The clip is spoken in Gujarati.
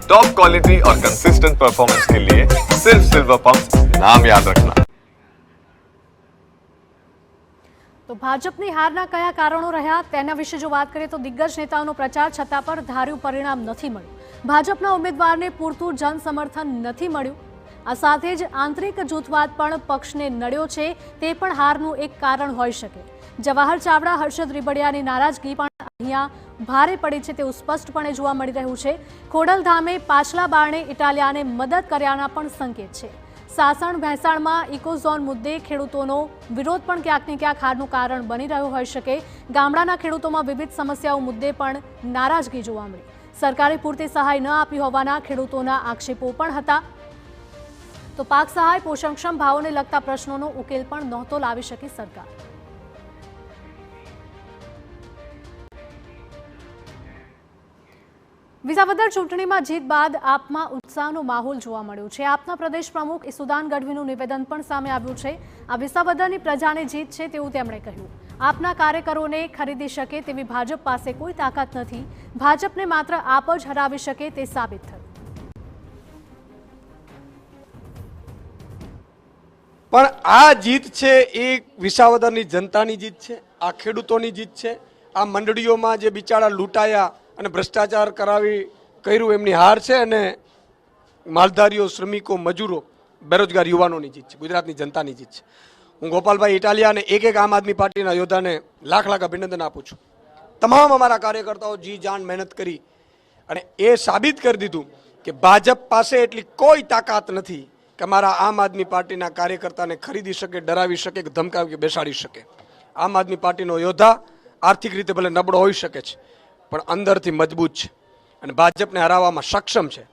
टॉप क्वालिटी और कंसिस्टेंट परफॉर्मेंस के लिए सिर्फ सिल्वर पंप नाम याद रखना। તો ભાજપની હારના કયા કારણો રહ્યા તેના વિશે જો વાત કરીએ તો દિગ્ગજ નેતાઓનો પ્રચાર છતાં પણ ધાર્યું પરિણામ નથી મળ્યું। ભાજપના ઉમેદવારને પૂરતું જનસમર્થન નથી મળ્યું। આ સાથે જ આંતરિક જૂથવાદ પણ પક્ષને નડ્યો છે, તે પણ હારનું એક કારણ હોઈ શકે। જવાહર ચાવડા, હર્ષદ રીબડિયાની નારાજગી પણ અહીંયા ભારે પડી છે તેવું સ્પષ્ટપણે જોવા મળી રહ્યું છે। ખોડલધામે પાછલા બારણે ઇટાલિયાને મદદ કર્યાના પણ સંકેત છે। સાસણ ભેંસાણમાં ઇકોઝોન મુદ્દે ખેડૂતોનો વિરોધ પણ ક્યાંક ને ક્યાંક હારનું કારણ બની રહ્યો હોઈ શકે। ગામડાના ખેડૂતોમાં વિવિધ સમસ્યાઓ મુદ્દે પણ નારાજગી જોવા મળી। સરકારે પૂરતી સહાય ન આપી હોવાના ખેડૂતોના આક્ષેપો પણ હતા। તો પાક સહાય, પોષણક્ષમ ભાવોને લગતા પ્રશ્નોનો ઉકેલ પણ નહોતો લાવી શકી સરકાર। વિસાવદર ચૂંટણીમાં જીત બાદ આપમાં ઉત્સાહનો માહોલ જોવા મળ્યો છે। આપના પ્રદેશ પ્રમુખ ઈસુદાન ગઢવીનું નિવેદન પણ સામે આવ્યું છે। આ વિસાવદરની પ્રજાને જીત છે તેવું તેમણે કહ્યું। આપના કાર્યકરોને ખરીદી શકે તેવી ભાજપ પાસે કોઈ તાકાત નથી। ભાજપને માત્ર આપ જ હરાવી શકે તે સાબિત થયું। પણ આ જીત છે એ વિસાવદરની જનતાની જીત છે, આ ખેડૂતોની જીત છે। આ મંડળીઓમાં જે બિચારા લૂંટાયા અને ભ્રષ્ટાચાર કર્યું એમની હાર છે, અને માલધારીઓ, શ્રમિકો, મજૂરો, બેરોજગાર યુવાનોની જીત છે, ગુજરાતની જનતાની જીત છે। હું ગોપાલભાઈ ઇટાલિયા અને એક આમ આદમી પાર્ટીના યોદ્ધાને લાખ લાખ અભિનંદન આપું છું। તમામ અમારા કાર્યકર્તાઓ જી જાન મહેનત કરી અને એ સાબિત કરી દીધું કે ભાજપ પાસે એટલી કોઈ તાકાત નથી કે અમારા આમ આદમી પાર્ટીના કાર્યકર્તાને ખરીદી શકે, ડરાવી શકે, ધમકાવી કે બેસાડી શકે। આમ આદમી પાર્ટીનો યોદ્ધા આર્થિક રીતે ભલે નબળો હોઈ શકે છે પણ અંદરથી મજબૂત છે અને ભાજપને હરાવવામાં સક્ષમ છે।